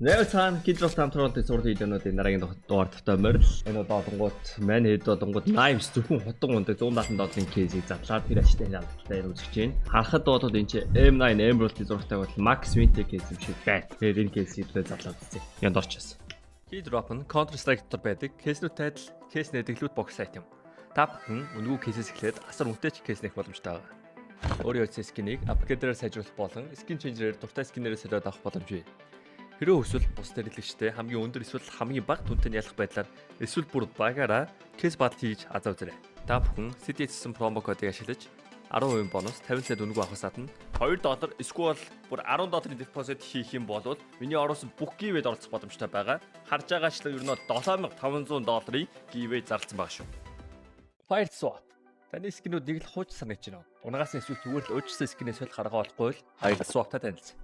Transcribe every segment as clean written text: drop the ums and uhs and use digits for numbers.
Нэвцан гидроф хамтруулалтын сурал видеонуудын дараагийн дугаар тавтамаар л энэ одонгууд мань хэд одонгууд Knives зөвхөн хотон ундаг 177-ын кейсийг задлаад тэр ашигтай хялттай үзэж байна. Харахад бодоод энэ чи M9 Emerald-ийн зурагтай бол Max Winter кейс юм шиг байна. Тэгэхээр энэ кейсийг задлаад үзье. Янд орчихсон. Gidrop нь Counter-Strike дотор байдаг кейснүүтэй адил кейс нэдэглүүд бокс айтем. Та бүхэн үнэгүй кейсээс эхлээд асар үнэтэй кейс нэх боломжтой байна. Өөрийн үйл скинийг апгрейдерээр сайжруулах болон skin changer-ээр дуртай скинээрээ солиод авах боломж бий. Хэрвээ эсвэл бус дэлгэцтэй хамгийн өндөр эсвэл хамгийн бага түнтэй ялах байдлаар эсвэл бүр багаараа кейс бат хийж азаа үзээрэй. Та бүхэн CDS-сэн промо кодыг ашиглаж 10% бонус 50 цент үнэгүй авахаас гадна $2 эсвэл бүр $10 депозит хийх юм бол миний ороосон бүх гивэд оролцох боломжтой байгаа. Харж байгаачлан ер нь $7500-ийн гивэд зарласан байгаа шүү. Fire Swap. Таны скинүүд нэг л хууч санаж байна. Унагаас эсвэл зүгээр л өөрчлөсөн скинээс л гаргаа болохгүй л Fire Swap-тай танилцсан.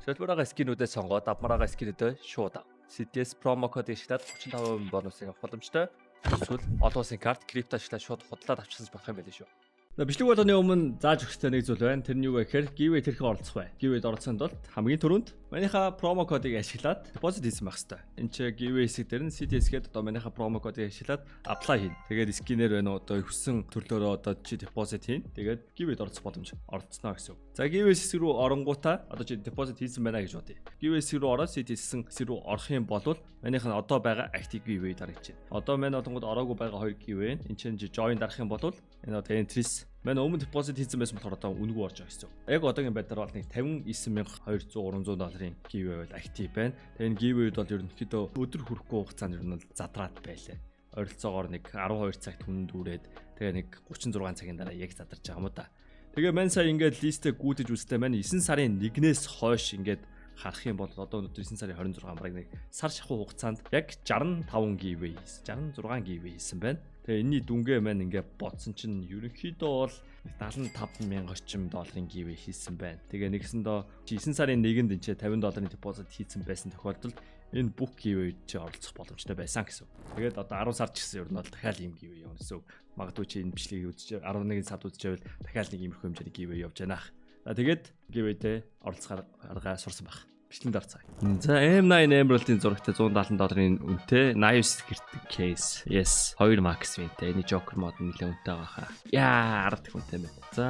Шилбэрийн скинүүдээ сонгоод авмараа скинүүдээ шууд ав. CDS промо кодыг ашиглаад 35% бонусыг авах боломжтой. Эсвэл олон улсын карт крипто ашиглаад шууд худлаад авчихсан болох юм байл шүү. Бичлэг болгоны өмнө зааж өгөхтэй нэг зүйл байна. Тэр нь юу вэ гэхээр giveaway тэрхүү оролцох бай. Giveaway-д оролцохын тулд хамгийн түрүүнд манийхаа промо кодыг ашиглаад депозит хийсэн байх хэрэгтэй. Энд чи giveaway хэсэг дээр нь CDS-гээд одоо манийхаа промо кодыг ашиглаад apply хийн. Тэгээд скинээр байна одоо хүссэн төрлөөрөө одоо чи депозит хийн. Тэгээд giveaway-д оролцох боломж оролцсноо гэсэн үг. За giveaway хэсэг рүү оронгуудаа одоо чи депозит хийсэн байна гэж бодъё. Giveaway хэсэг рүү ороод CDS-сэн хэсэг рүү орох юм бол манийх нь одоо байгаа active giveaway дарагдаж байна. Одоо манай одонгод ороогүй байгаа 2 giveaway. Энд чинь join дарах юм бол энэ одоо entries манай өмнө депозит хийсэн байсан болохоор одоо үнэгүй орж байгаа гэсэн. Яг одоогийн байдлаар бол нэг $59200-300 giveaway бол актив байна. Тэгээ энэ giveaway-д бол ерөнхийдөө өдөр хүрэхгүй хугацаанд ер нь бол задраад байлаа. Ойролцоогоор нэг 12 цагт хүн дүүрээд тэгээ нэг 36 цагийн дараа яг задарч байгаа юм да. Тэгээ мань сая ингээд листээ гүйдэж үзтээ мань 9 сарын 1-ээс хойш ингээд харах юм бол одоо өнөөдөр 9 сарын 26 бараг нэг сар шахуу хугацаанд яг 65 giveaway хийсэн. 66 giveaway хийсэн байна. Тэгээ энэний дүнгээ маань ингээд бодсон чинь ерөнхийдөө бол $75,000 орчим giveaway хийсэн байна. Тэгээ нэгсэндээ 9 сарын 1-нд энэ $50 депозит хийсэн байсан тохиолдолд энэ бүх giveaway чи оролцох боломжтой байсан гэсэн. Тэгээд одоо 10 сар ч гэсэн ер нь бол дахиад ийм giveaway явна гэсэн. Магадгүй чи энэ бичлэгийг үзэж 11 сард үзчихвэл дахиад нэг иймэрхүү хэмжээний giveaway явж байна. Тэгээд giveaway-тэй оролцохоор арга сурсан байх. Бичлэнд орцгаая. За M9 Emerald-ийн зурагтай $170-ийн үнэтэй Knives гэртэг кейс. Yes, 2 Max Winter. Энэ Joker мод нэлээд үнэтэй байгаа хаа. Яа, 10 үнэтэй байна. За,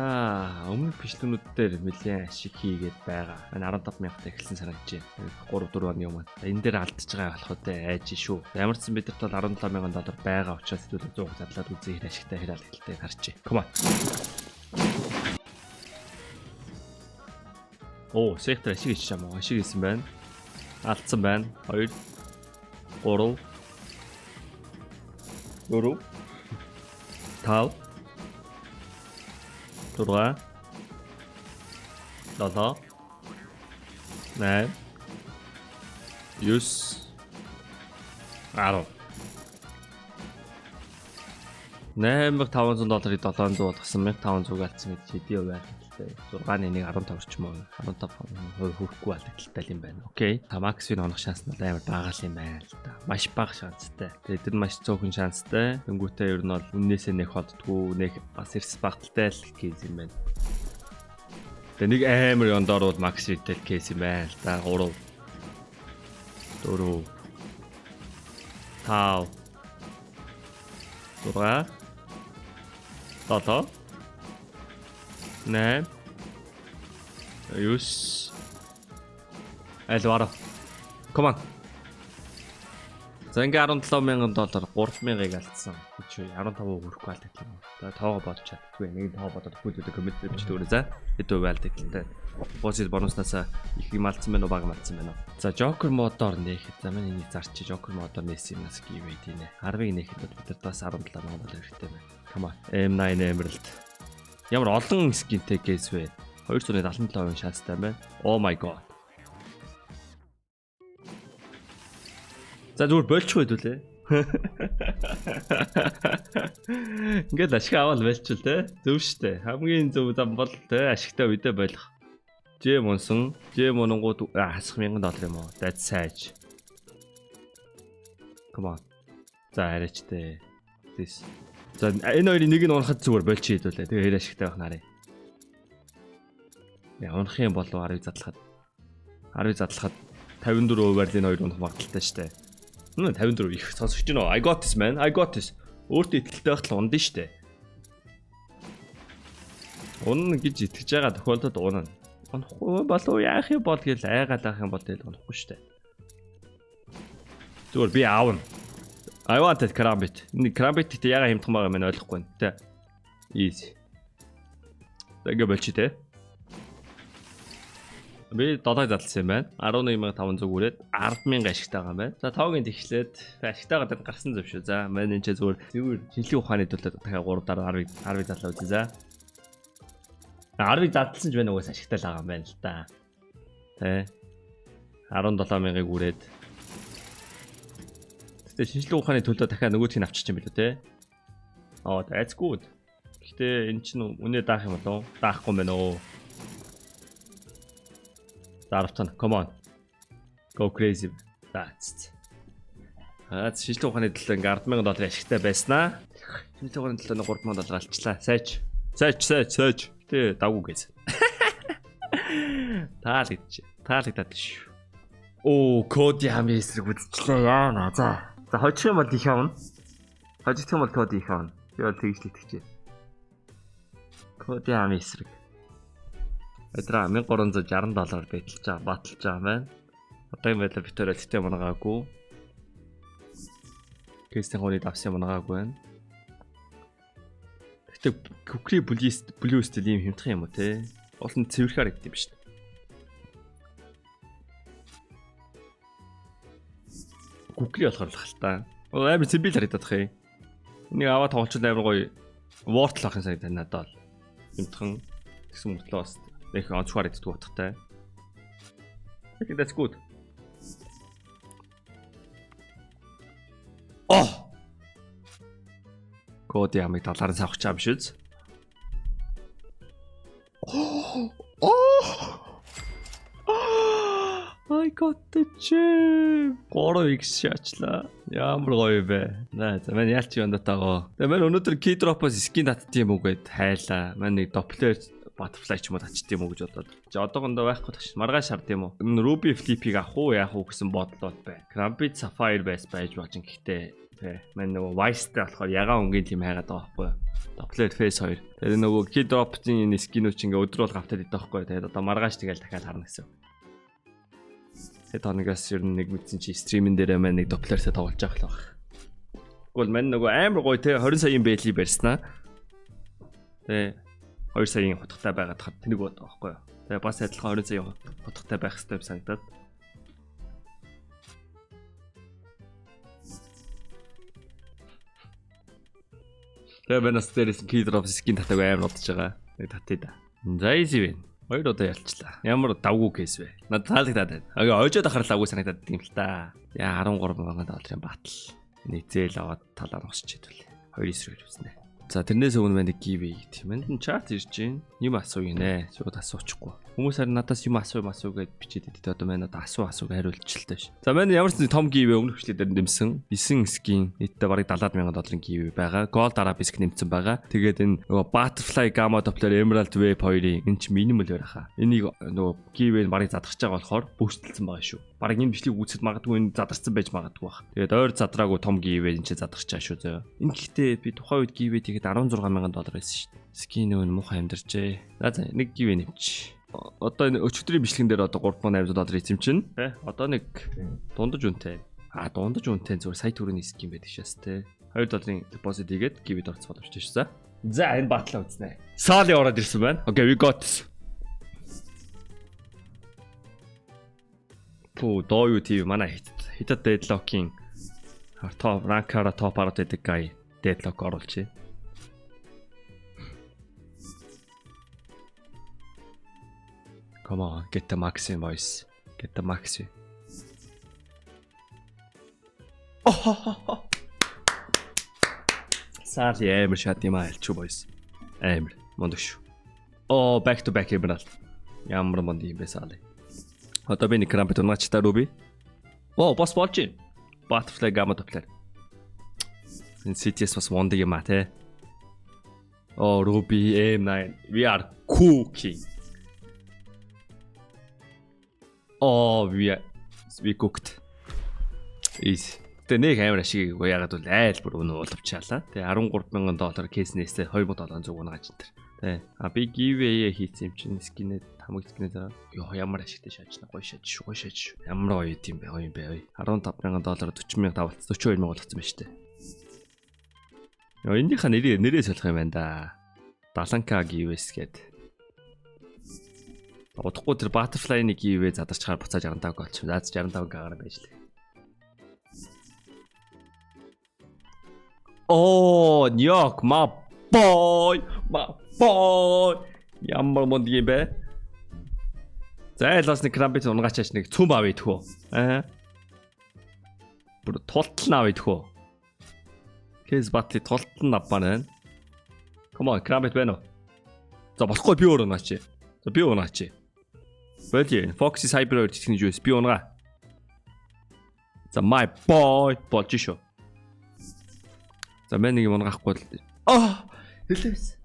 өмнөх бичлэгнүүд дээр нэлээд ашиг хийгээд байгаа. Энэ 15,000-тай эхэлсэн санагдаж байна. 3-4 оны өмнө. Энэ дээр алдчихж байгаа болоход айж шүү. Ямар ч бидэрт бол $17,000 байгаа учраас хэдүүл 100 задлаад үзээ хэр ашигтай хэр алдaltaй харчих. Come on. Оо, сектор ашиг хийж чамаа. Ашиг хийсэн байна. Алдсан байна. 2 3 4 5 6 7 8 9 10 $8,500-ийг $700 болгосон, $1,500 алдсан гэж хэдий байна. 6-ны 1 15 орчим уу 15% хүрэхгүй алдагтай юм байна. Окей. Та Max-ийн онох шанс нь амар бага юм байна л да. Маш бага шанстай. Тэгээд тэр маш цөөхөн шанстай. Тэнгүүтээ ер нь бол үннээсээ нэх холддгүй, нэх бас эрс багталтай л кейс юм байна. Тэгээд нэг амар ёндоор бол Max-тэй кейс юм байна л да. 3 4 5 6 7 8 9 Алваро. Come on. За ингээ $17,000 $3,000-ыг алдсан. Чи 15% хүрэхгүй алдагдлаа. За тоогоо бодож чаддгүй. Нэг тоо бодоод хүлээдэг коммент бичдэг үү за. Хэд үе алдагдлаа. Босид бонуснаас их юм алдсан байна уу бага алдсан байна уу. За Joker модоор нээхэд за манай энийг зарчиж Joker модоор нээсэн юмас giveaway дийнэ. 10-ыг нээхэд бид бас $17,000 хэрэгтэй байна. Come on. M9 Emerald. Ямар олон скинтэй кейс вэ? 277% шанстай байна. Oh my god. За зүгээр болчих байдгүй лээ. Ингээд ашиг аваад болчихвол те. Зөв штэ. Хамгийн зөв зам бол те ашигтай үедээ болох. Жэм унсан. Жэм унгууд хасах $1,000 юм уу? That's sage. Come on. За арайч те. This. За энэ хоёрын нэг нь унахад зүгээр болчих хэдүүлээ. Тэгээ хэр ашигтай байх нарыг. Яа унах юм болов 10-ыг задлахад 54%-аар энэ хоёр унах магадaltaй штэ. 54 их сонсогч нөө. I got this man. I got this. Өөртөө итгэлтэй байхад л ундаа штэ. Унна гэж итгэж байгаа тохиолдолд унана. Унахгүй болов яах юм бол гэж айгаад авах юм бол тэгэл унахгүй штэ. Зүгээр би аавна. I wanted Karambit. Энэ Karambit гэдэг яга хэмтэх байгаа юм ойлгохгүй байна. Тэ. Easy. Тэгээ болчих те. Би долоо задлсан юм байна. 11500 үрээд 100000 ашигтай байгаа юм байна. За 5-гийн тэгшлээд ашигтайгаа дад гарсан зөв шүү. За маань энэ ч зүгээр шинжлэх ухааны төлөө дахиад 3 дараа 10-ыг задлаа үзье за. 10-ыг задлсан ч байна угаас ашигтай л байгаа юм байна л да. Тэ. 17000-ыг үрээд тэгээ шинжлэх ухааны төлөө дахиад нөгөөдгийг авчиж юм билүү те. Oh, that's good. Гэхдээ эн чинь үнэ даах юм болов? Даахгүй юм байна оо. Дарвтан, come on. Go crazy. That's. Шинжлэх ухааны төлөө ингээ 100000 долларын ашигтай байснаа. Шинжлэх ухааны төлөө $3000 алчлаа. Сайж. Тэ давгүй гэж. Таалагдаад шүү. Оо, код яам эсрэг үзчихлээ яана. За хожих юм бол их авна. Хожих юм бол код их авна. Би бол тэгж л итгэж байна. Код яам эсрэг. Эдраа $1360 баталж байгаа маань. Одоо юм байла битүүрээ тэтэ мангаагүй. Кэстэн хоныг авсан мангаагүй байна. Гэтэ Кукри блю стил юм хэмтэх юм уу те? Олон цэвэрхээр гэдэг юм шүү дээ. Кукри болохоор л хальтаа. Амар цэбил харагдах юм. Энийг аваад тоглолцол амар гоё вортл авахын санагдана надад бол. Хэмтхэн гэсэн мөртлөө бас их онцгой харагддаг утгатай. Okay, that's good. Oh. Код ямыг талаар савах чам шүз. I got the chip. 3x шаачлаа. Ямар гоё бэ. За мань яалч юм датагаа. Тэгээ мань өнөөдөр key drop-оос skin татд юм уу гэд хайлаа. Мань нэг doppler butterfly ч юм уу татчих юм уу гэж бодоод. За одоогондоо байхгүй тааш. Маргааш шард юм уу. Энэ Ruby flip-ийг авах уу яах уу гэсэн бодлоод бай. Karambit Sapphire байж болж гэхдээ тэ мань нөгөө Vice-тэй болохоор ягаан өнгийн юм хайгаад байгаа байхгүй юу. Doppler face 2. Тэгээ нөгөө key drop-ийн энэ skin-ууч ингээ өдрөөл гавтаад идэх байхгүй. Тэгээд одоо маргааш тэгэл дахиад харна гэсэн. Тоногоос ер нь нэг мэдсэн чи стримэн дээр маань нэг доплертэй тоглож байгаа л баг. Тэгвэл мань нөгөө амар гоё те 20 саяын бэйли барьснаа. Тэ 2 саяын хотготой байгаад хад тэнэг бод байгаа байхгүй юу. Тэгээ бас адилхан 20 саяын хотготой байх хэрэгтэй юм санагдаад. Тэгээ банас дээрээс key drop skin татаг амар удаж байгаа. Нэг татъя да. За easy вэ. Хоёр удаа ялчлаа. Ямар давгүй кейс вэ? Надад таалагдаад байна. Агаа ойжоод ахарлаа агуу санагдаад тийм л та. Яа 13,000 долларын батал. Нийцээл аваад талаар босч идвэл 2 эсрэг үзнэ. За тэрнээс өмнө мань гивэ гэх юм. Энд нь чат ирж гин. Юм асуу гинэ. Шууд асуучихгүй. Хүмүүс харин надаас юм асуу гэд бичээд идэв. Одоо маань одоо асуу хариулчихлаа ш. За маань ямар ч том гивэ өмнөх хөшлөө дээр нэмсэн. 9 скин нийтдээ бараг $70,000 гивэ байгаа. Gold араб биск нэмсэн байгаа. Тэгээд энэ нөгөө Butterfly Gamma Doppler Emerald Wave 2-ын энэ ч минимал байхаа. Энийг нөгөө гивэ барыг задрах байгаа болохоор бүүстэл байгаа шүү. Бараг энэ бичлэг үүсэд магадгүй энэ задарсан байж магадгүй бах. Тэгээд ойр задраагүй том гивэ энэ ч задарч чаа шүү зөө. Энэ гэхдээ би тухайн үед гивэ тэгээд $16,000 байсан шүү. Скин өө муухай амьдарчээ. За нэг гивэ нэмч. Одоо энэ өчигдрийн бичлэгэн дээр одоо $3,800 эзэмчин. Тэ. Одоо нэг дундаж үнэтэй. Дундаж үнэтэй зүгээр сая төгрөгийн скин байдаг шээс тэ. $2 депозит хийгээд гивэд орцох боломжтой шүү. За энэ батлаа үзнэ. Сали ороод ирсэн байна. Okay, we got this. Доо юу тийм манай хитад deadlock-ийн топ ранкара топ ард гэдэг гай deadlock оруулчих. Come on, get the maximum boys. Get the maximum. Oh. Сали амар шат юм альч boys. Амар мондош. Oh, back to back emerald. Ямар монд юм бэ сали. Одоо би нэг Karambit унаачтай Ruby. Оо, бас болж байна. Butterfly Gamma Doppler. Энэ CTS бас монд юм а те. Oh, Ruby M9. We are cooking. Oh, we are We cooked. Easy. Тэгээ нэг амар ашиг яагаад бол айл бүр өнөө улавчаалаа. Тэгээ $13,000 кейснээсээ $2,700 унааж энэ. Тэ. Би giveaway хийсэн юм чинь скинээ хамаг скинээ дараа. Йоо ямар ашигтай шаажна гоё шааж. Ямар гоё юм бэ $15,000 $40,000 давалт 42,000 болгоцсон байна штэ. Йоо энийхээ нэрээ солих юм байна да. 70k giveaways гээд. Удахгүй тэр butterfly-ны giveaway задарчаар буцааж 65 болчих. Заац 65k-аар байж лээ. Oh, Nyok, my boy. Ямар монд юм бэ? Зайлаас нэг крамбит унгачаач нэг цүм аав идэх үү? Бүр тултал аав идэх үү? Кейс батли тултал авмаар байна. Come on, крамбит байна уу? За болохгүй би өөр унгаач. За би унгаач. Бэлээ, Foxy Cyber техник juice би унгаа. За my boy болж шүү. За мэн нэг юм унгаахгүй л. Хэлээс.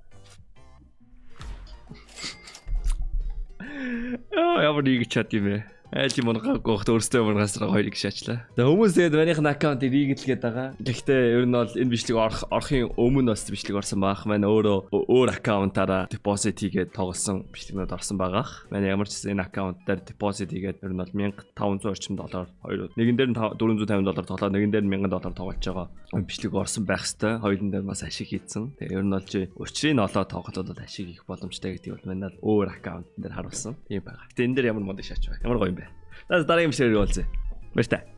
Ямар нэг чат юм бэ? Айл юм унгаахгүй хот өөртөө унгасраа хоёрыг шаачлаа. За хүмүүс тэгээд манийх нь аккаунтыг рийгэлгээд байгаа. Гэхдээ ер нь бол энэ бичлэг орохын өмнө бас бичлэг орсон baах. Манай өөр аккаунтаараа депозит хийгээд тоглосон бичлэгнүүд орсон байгаах. Манай ямар ч энэ аккаунт дээр депозит хийгээд ер нь бол $1,500 орчим доллар хоёр. Нэгэн дээр нь $450 тоглоо, нэгэн дээр нь $1,000 тоглож байгаа. Бичлэг орсон байх хэвээр. Хоёулын дээр бас ашиг хийсэн. Тэгээд ер нь бол учрыг олоо тоглоод ашиг хийх боломжтой гэдгийг бол манай өөр аккаунт дээр харуулсан. Тийм байгаа. Гэтэ энэ дээр ямар мод шаач вэ? Ямар гоё юм бэ? Дараагийн бичлэгээр уулзъя. Баярлалаа.